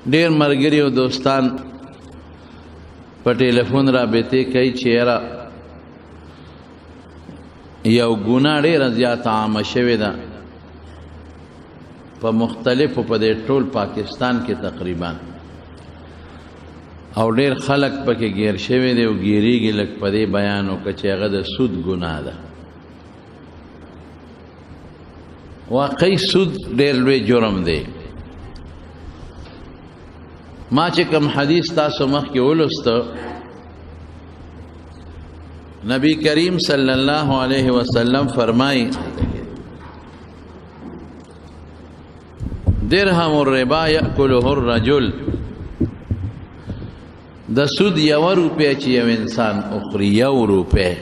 ډیر مرګري او دوستان په ټلیفون رابطه کوي چې یاره یو ګناه ډیره زیاته عامه شوې ده په مختلفو په دې ټول پاکستان کې تقریبا او ډیر خلک پکې گیر شوی دی او گیریږي لږ په دې بیان وکړه چې هغه د سود ګناه ده. واقعي سود ډیر لوی جرم دی. ما چې کوم حدیث تاسو مخکې ولوسته، نبی کریم صلی الله علیه وسلم فرمایي درهم الربا یأکله الرجل، د سود یو روپۍ چې یو انسان اخري، یو روپۍ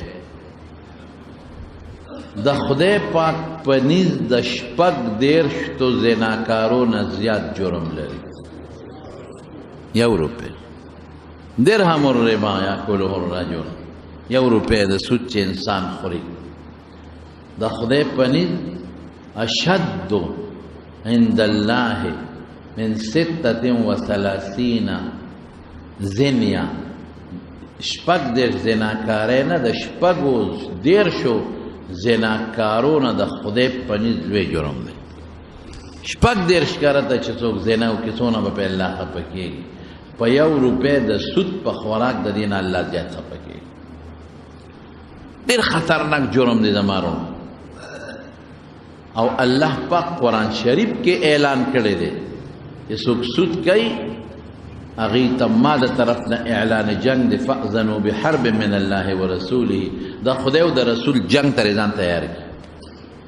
د خدای پاک په نیز د شپږ دېرشتو زناکارو نه زیات جرم لري. یو روپۍ درهم الربا یأکله الرجل، یو روپۍ د سود چې انسان خوري د خدای په نیز اشد عند الله من 36 زنیا، شپږ دېرش زناکاری نه د شپږو دېرشو زناکارو نه د خدای په نیز لوی جرم دی. شپږ دېرش کاره ته چې څوک زنا وکړي څونه به په الله خفه کېږي، په یو روپۍ د سود په خوراک د دې نه الله زیات خفه کېږي. ډېر خطرناک جرم دی زمارو. او الله پاک قرآن شریف کې اعلان کړی دی چې څوک سود کوي هغې ته ما د طرف نه اعلان جنگ دی، فأذنوا بحرب من الله ورسوله، د خدای او د رسول جنگ ته ځان تیار کړي.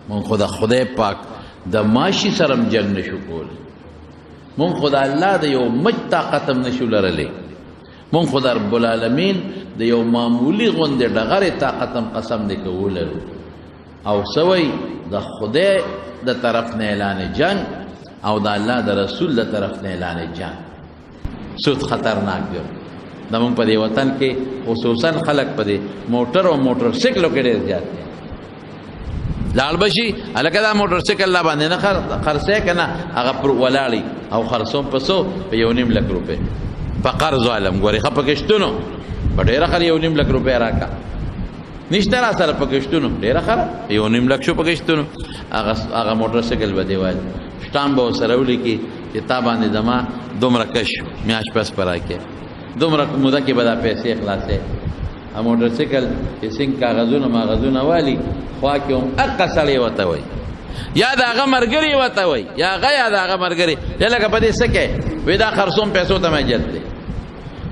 مونږ خو د خدای پاک د ماشي سره هم جنگ نشو کولی، مونږ خو د الله د یو مچ طاقت هم نشو لرلی، مونږ خو د رب العالمین د یو معمولي غوندې ډغرې طاقت هم قسم دی که ولرو. او سوی د خدای د طرف نه اعلان جنگ او د الله د رسول د طرف نه اعلان جنگ. سود خطرناک دی. د مونږ په دې وطن کې خصوصا خلک په دې موټر او موټر سایکلو کې ډېر زیات دي. لاړ بشي هلکه دا موټر سایکل لا باندې نه خرڅی که نه هغه پر ولاړي او خرڅوم په څو په 1.5 لک روپۍ په قرض عالم. ګورې ښه پکې شتونو په ډېره ښه 1.5 لک روپۍ راکړه، نشته را سره پکې شتونو ډېره ښه 1.5 لک شو پکې شتونو. هغه موټر سایکل به دې وایي شټام به ورسره ولیکي چې تا باندې زما دومره کش میاشت پس په راکړې، دومره موده کې به دا پیسې خلاصې. موټر سایکل چې څنګه کاغذونه ماغذونه والي خوا کې هم هغه سړی ورته وایي یا د هغه ملګري ورته وایي یا د هغه ملګري لکه په دې څه کوې وایي دا خرڅوم پیسو ته مې جت دی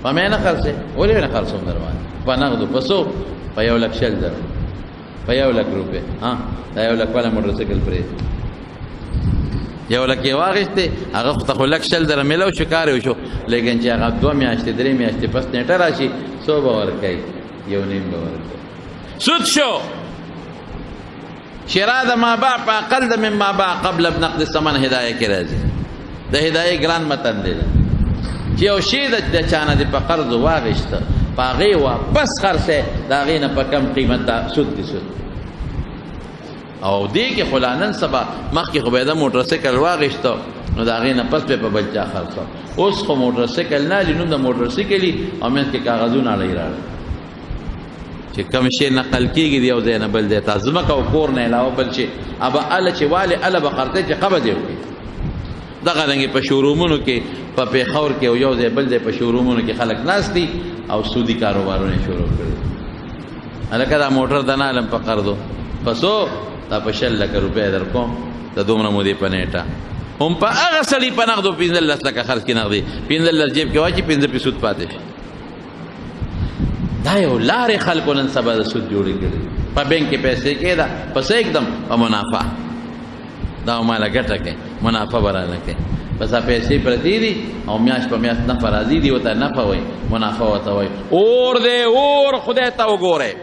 په مې نه خرڅې. ولې نه خرڅوم در باندې په نغدو پیسو په 1,00,000 په 1 لک روپۍ. دا 1 لک والا موټر سایکل پرېږدي 1 لک یې واخېستې هغه خو ته خو 1,00,000 میلاو شو کار یې وشو، لیکن چې هغه 2 میاشتې 3 میاشتې پس نیټه راشي څو به ورکوي 1.5 به ورکوي. سود شو. شراء د ما باع په اقل د من ما باع قبل بنقد الثمن هدایه کې راځي. د هدایې ګران متن دی چې یو شی د چا نه دې په قرض واخېسته په هغې واپس خرڅی د هغې نه په کم قیمت دا سود دی سود. او دې کې خو لا نن سبا مخکې خو به یې د موټر سایکل واخېسته نو د هغې نه پس به په بل چا خرڅه. اوس خو موټر سایکل نه لي نوم د موټر سایکلي او منځ کې کاغذونه اړی راړي چې کوم شی نقل کېږي د یو ځای نه بل ځای ته ځمکه او کور نه علاوه بل شي ابه اله چې والې اله به خرڅی چې قبض یې وکړي. دغه رنګې په شورومونو کې په پېښور کې او یو ځای بل ځای په شورومونو کې خلک ناست دي او سودي کاروبارونه یې شروع کړي. هلکه دا موټر د نه علم په قرضو پسو دا په 6 لک روپۍ در کوم د دومره مودې په نیټه هم په هغه سړي په نغدو 15 لکه خرڅ کړي نغدي 15 جیب کې واچي 15 پې سود پاتې شي. دا یو لارې خلکو نن سبا د سود جوړې کړي. په بینک کې پیسې کېده پس एकदम په منافع دا ماله ګټه کوي منافع به رانه کوي بس پیسې پرتې دي او میاشت په میاشت نفع راځي دي ورته نفع وایي منافع ورته وایي. اور دی اور خدای ته وګورئ،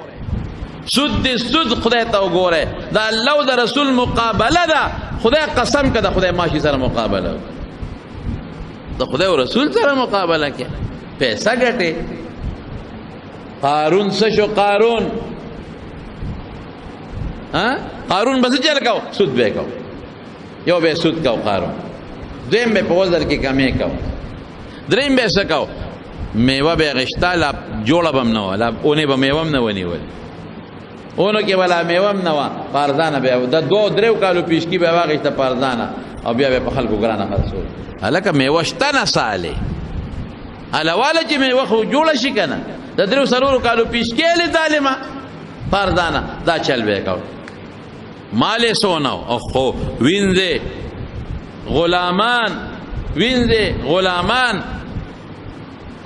سود دی سود خدای ته وګورئ. د الله او د رسول مقابله ده. خدای قسم که د خدای ماشي سره مقابله وکړه، د خدای او رسول سره مقابله کې پیسه ګټې. قارون څه شو؟ قارون به څه چل کو؟ سود به کو. یو به سود کو قارون، دویم به په وزر کې کمې کو. دریم به څه کو میوه به غشتا لا جوړه بم نه ولا اونې به میوه نه ونیول اونو کې ولا میوه نه وا پارزانه به د دوه درو کالو پیشکی به واغشته پارزانه او بیا به په خلکو ګرانه خرڅول الکه میوه شته نه ساله الواله چې میوه خو جوړه شي کنه د درو سرورو کالو پیشکی له ظالمه پارزانه دا چل به کو مال سونو او خو وینځه غلامان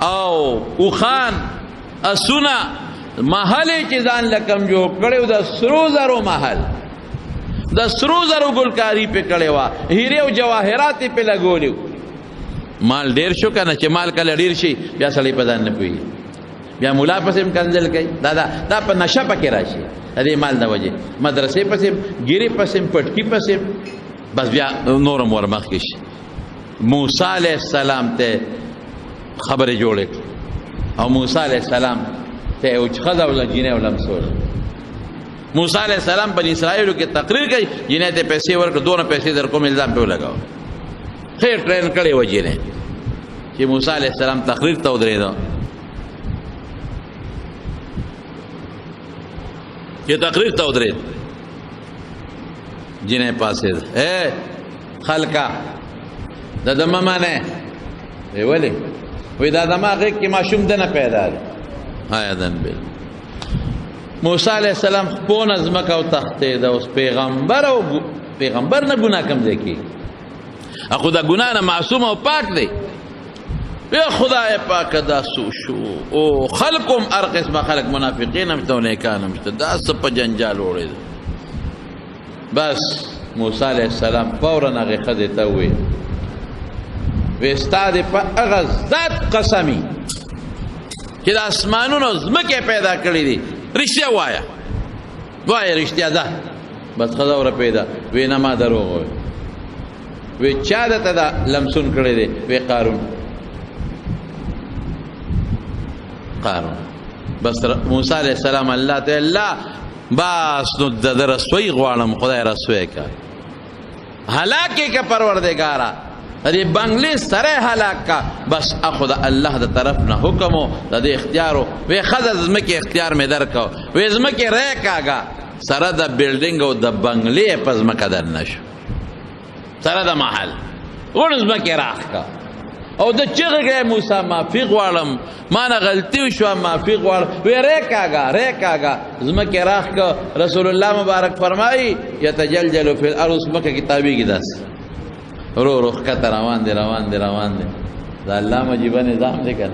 او اوخان اسونه محل چې ځان لکم جو کړو د سرو زرو محل د سرو زرو ګلکاری په کړي وا هیره او جواهرات په لګولیو مال ډیر شو کنه چې مال کله ډیر شي بیا سړی په ځان نه پوي بیا مولا پسې کنځل کوي دا په نشه پکې راشي دې مال د وجه مدرسې پسې ګيري پسې پټکی پسې بس بیا نور مور مخکش موسی علیہ السلام ته خبره جوړه او موسی علیہ السلام ته او خدا ولا جنې ولا مسول موسی علیہ السلام بنی اسرائیل کې تقریر کوي جنې ته پیسې ورکړ دونه پیسې در کوم الزام په لگاو خیر ټرین کړي و جنې چې موسی علیہ السلام تقریر ته ودرېدو چې تقریر ته ودرېد جنې پاسې اے خلقا د دمانه وی ولی وی دا دماغ کې ماشوم دنه پیدا دی هاي دن بل موسی علیہ السلام په نظمک او تخته دا اوس پیغمبر نه ګناه کم دی کی اخو دا ګناه نه معصوم او پاک دی یا خدای پاک دا سو شو او خلقم ارقص ما خلق منافقین هم تو نه کانم دا سپ جنجال وړي بس موسی علیہ السلام فورا هغه خدای ته وی استاد په هغه ذات قسمی چې د اسمانونو زمکه پیدا کړی دي رښتیا وایه رښتیا ده بس خدا ور پیدا وینا ما دروغ وی چا دته دا لمسون کړی دی وی قارون بس موسی علیہ السلام الله تعالی بس نو د رسوي غواړم خدای رسوي کا هلاکه کا پروردگارا دې بنگلې سره هلاک کا بس اخذ الله د طرف نه حکم د اختیارو وی خدای زمکه اختیار مې درکو وی زمکه رې کاګه سره د بلډینګ او د بنگلې په زمکه در نشو سره د محل ور زمکه راخ کا او د چغه موسی معافی غواړم ما نه غلطی شو معافی غواړم وی رې کاګه زمکه راخ کا رسول الله مبارک فرمایي یتجلجل فی الارض مکه کتابی کی داس رو کته روان دي دا الله مجيبه نظام دی کنه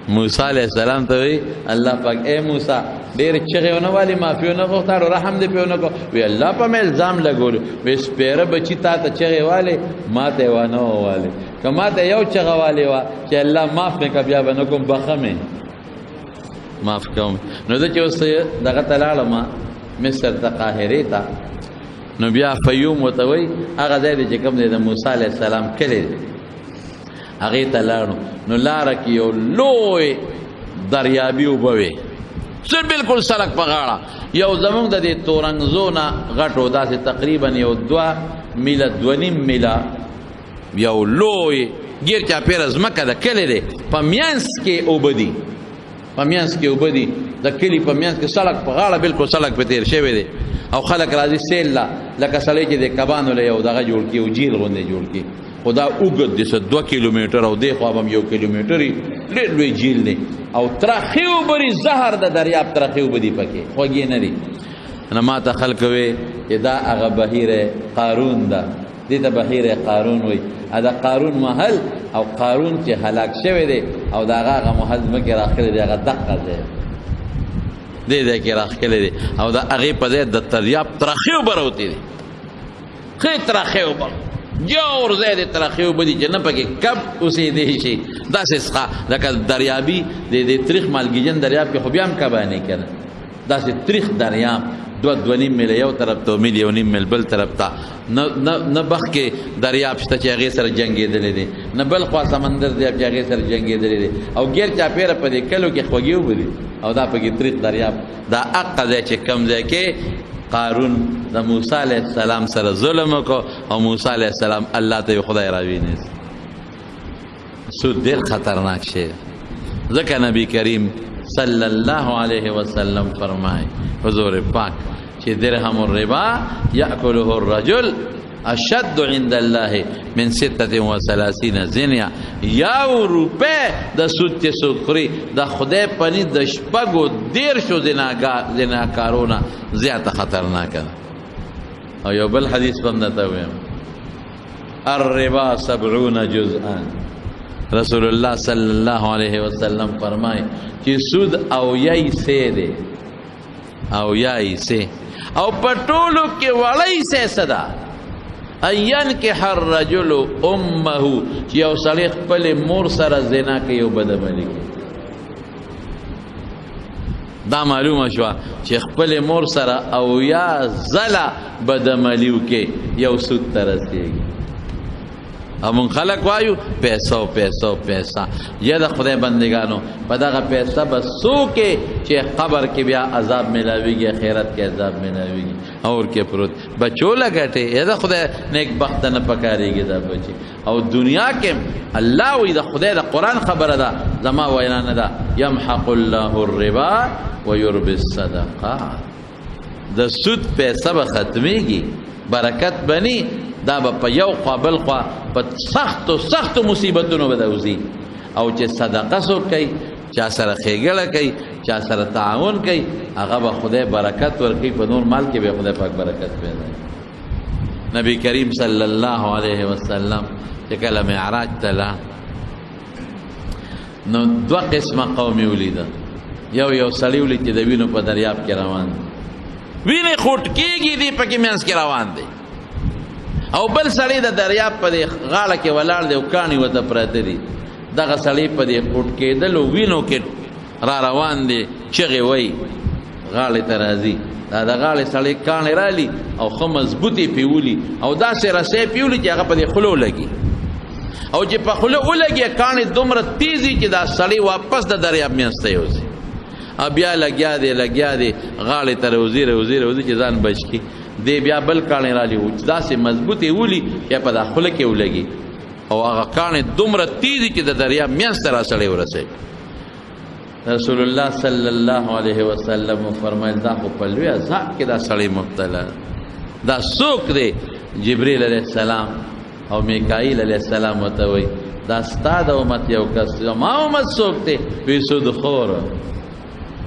موسی علیہ السلام ته وی الله پاک اے موسی ډیر چغهونه والی معافیونه غوښتاړو رحم دې پیونه کو وی الله په مې الزام لګول وی سپیره بچی تا ته چغه والی ما ته وانه والی کما ته یو چغه والی وا چې الله معاف نه کبیا بنکم بخمه معاف کوم نو د چې اوس دغه تلاله ما مصر ته قاهره ته نو بیا فیوم وتوي هغه ځای چې کوم د موسی علیہ السلام کړي هغه ته لاړو نو لار کې یو لوی دریابي وبوي سر بالکل سړک په غاړه یو زمونږ د دې تورنګزونه غټو داسې تقریبا یو 2 میله 2.5 میله یو لوی ګیر چا پیر زمکه د کلی دی په میانس کې وبدي د کلی په میانس کې سړک په غاړه بالکل سړک په تیر شوی دی او خلک راځي سیل لکه سړی چې د کبانو له یو دغه جوړ کی او جیل غونډه جوړ کی خدا اوګد د 2 کیلومتر او د خو هم 1 کیلومتر ډېر لوی جیل دی او ترخیو بری زهر د دریاب ترخیو بدی پکې خوږی نه دی انا ما ته خلک وي دا هغه بهیر قارون ده دې ته بهیر قارون وي دا قارون محل او قارون چې هلاک شوی دی او دا هغه محل مګر اخر دی هغه دقه دی دې کې راخلې دي او دا هغه په دې د دریاب ترخیو بروتی دي خې ترخیو بر جوړ زید ترخیو بدی چې نه پکې کب اوسې دي شي دا څه لکه دریابي د تاریخ مالګیجن دریاب کې خو بیا هم کبانه کنه دا څه تاریخ دریاب 2.5 میل یو طرف ته میل یو نیم میل بل طرف ته نه بخ کې دریاب شته چې هغه سره جنگېدل دي نه بل خوا سمندر دی چې هغه سره جنگېدل دي او غیر چا پیر په دې کلو کې خوږیو بدی او دا پکې تاریخ دریاب دا عقد چې کم ځای کې قارون د موسی علیہ السلام سره ظلم وکړ او موسی علیہ السلام الله ته خدای راوینې سود ډیر خطرناک شی ځکه نبی کریم صلی الله علیه وسلم فرمای حضور پاک چې درهم الربا یاکله الرجل اشد عند الله من 36 زنیا یو روپے د سود ته سوکري د خدای پني د شپږو دیر شو زناکارونه زیاته خطرناک او یو بل حدیث باندې ویم الربا 70 جزءا رسول الله صلی الله علیه وسلم فرمای چې سود او یای سه دی او یای سه او پټولو کې وړای سه صدا ايان کې هر رجل امه چې یو سړی خپل مور سره زنا کوي او بدعملي کوي دا معلومه شو چې خپل مور سره او یا زلا بدعملي کوي یو سود ترسيږي همون خلق وایو پیسا یا د خدای بندگانو په دغه پیسه بس سوکه چې قبر کې بیا عذاب ملاويږي آخرت کې عذاب ملاويږي اور کې پروت بچو لګټه یا د خدای نیک بخت نه پکاريږي دا بچي او دنیا کې الله وی د خدای د قران خبره ده زما وینا نه ده يمحق الله الربا ويربي الصدقات د سود پیسه به ختميږي برکت بني دا په یو قابل خوا په سخت مصیبتونو بدوزي او چې صدقه سو کوي چا سره خېګړه کوي چا سره تعاون کوي هغه به خدای برکت ورکوي په نور مال کې به خدای پاک برکت پیدا کوي نبی کریم صلی الله علیه وسلم چې کله معراج تلا نو دوه قسمه قوم ولید یو سړی ولید چې د وینو په دریاب کې روان وینې خټ کېږي دی پکې مینس کې روان دی او بل سړی د دریاب په غاړه کې ولاړ دی او کاڼي ورته پراته دي دغه سړی په دې خټ کېدلو وینو کې را روان دی چغې وایي غاړې ته راځي دا د غاړې سړی کاڼې رالي او ښه مضبوطې پیولي او داسې رسۍ پیولي چې هغه په دې خولو لګي او چې په خوله ولګي کاڼې دومره تیزي چې دا سړی واپس د دریاب منځ ته یوځي بیا لګیا دی غاړې ته روزي چې ځان بچ کړي دی بیا بل کاڼې رالی و چې داسې مضبوطې ولي یا په دا خوله کې ولګي او هغه کاڼې دومره تیزي چې د دریاب منځ ته راسړی ورسوي رسول الله صلی الله علیه وسلم فرمایل دا خو په لوی عذاب کې دا سړی مبتلا دا څوک دی جبریل علیه السلام او میکائیل علیه السلام ورته وایي دا ستا د امت یو کس ما امت څوک دی وی سودخور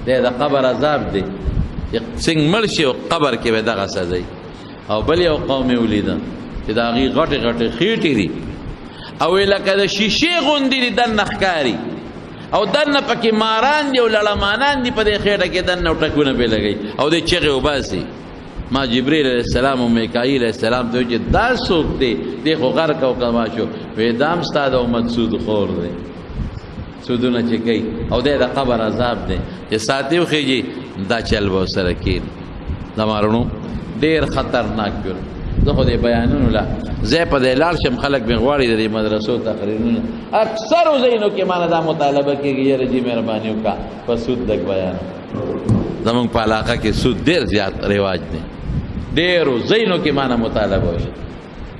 دی د قبر عذاب دی څنګه مړ شي او قبر کې به دغه سزا او بل یو قوم ولیده چې دا غي غټه خېټې دي او لکه د شیشې غوندې دي دنه ښکاري او دنه پکې ماران دي او لړمانان دي په دې خېټه کې دنه ټکونه به لګي او د چغې وباسي ما جبريل علیہ السلام او میکائیل علیہ السلام ته چې دا څوک دی دی خو غرق او کما شو وې دام ستاد او مسعود خور دی سودونه چې کوي او د قبر عذاب دی چې ساتیو خېږي دا چل و سره کې دا مارونو ډیر خطرناک ګر زه خو دې بیانونو لا زه په دې لال شم خلک به غواړي د مدرسو تقریرونه اکثر زینو کې مانه دا مطالبه کېږي یاره جی مهرباني وکړه په سود د بیان زمونږ په علاقه کې سود ډیر زیات رواج دی ډیرو زینو کې مانه مطالبه وشي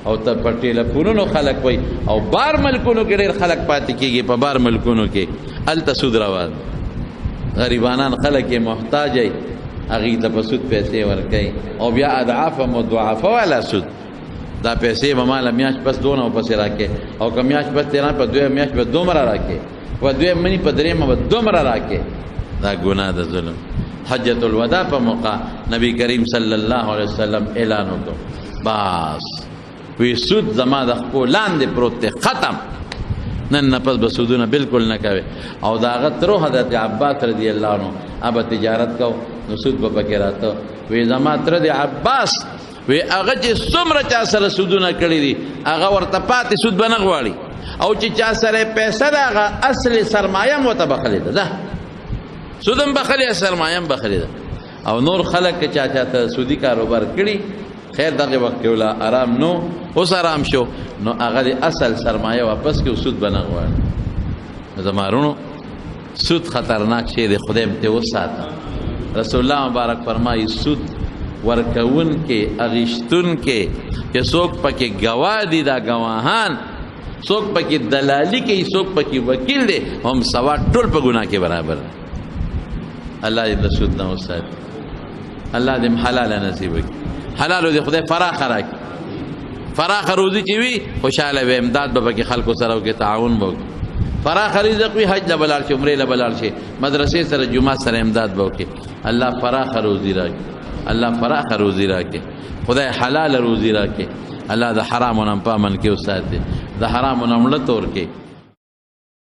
او ته په ټلیفونونو خلک وای او بار ملکونو کې ډیر خلک پاتې کېږي په بار ملکونو کې الته سود روان غریبانان خلک محتاج ای هغه ته په سود پیسې ورکړي او بیا اضعاف مضاعفه ولا سود دا پیسې به مال میاش پس دونه او پس راکې او کمیاش پس تیرا په دوه میاش په دومره راکې و دوه منی په درې ما دومره راکې دا ګناه ده ظلم حجۃ الوداع په موقع نبی کریم صلی الله علیه وسلم اعلان وکړ بس وی سود زما د خپل لاندې پروت ختم نن نه پس بسودونه بالکل نه کوي او دا غترو حضرت عباس رضی الله عنه اب تجارت کو نو سود په پکې راته وی زما تر دی عباس وی هغه چې څومره چا سره سودونه کړی دي هغه ورته پاتې سود بنه غواړي او چې چا سره پیسې ده هغه اصل سرمایه مو ته بخلی ده سودم بخلی سرمایه بخلی ده او نور خلک چې چا ته سودی کاروبار کړي خیر دغه وخت ولا آرام نو اوس آرام شو نو هغه اصل سرمایه واپس کې سود بنه غواړي زمارونو سود خطرناک شی دی خدای ته وساته رسول الله مبارک فرمایي سود ورکون کې اغشتون کې چې څوک پکې گواه دي دا گواهان څوک پکې دلالي کوي څوک پکې وکیل دی هم سوا ټول په ګناه کې برابر. الله دې د سود نه وساتي، الله دې حلال نصیب کړي. حلال دې خدای فراخ راکړي، فراخ روزي چې وي خوشاله وي، امداد به پکې خلکو سره وکړي، تعاون به وکړي. فراخ رزق وي، حج له بلال شي، عمرې له بلال شي، مدرسې سره جمعه سره امداد به وکړي. الله فراخ روزي راکړي، الله فراخ روزي راکړي، خدای حلال روزي راکړي. الله د حرامو نه په امن کې وساتي، د حرامو نه مړه تور کې.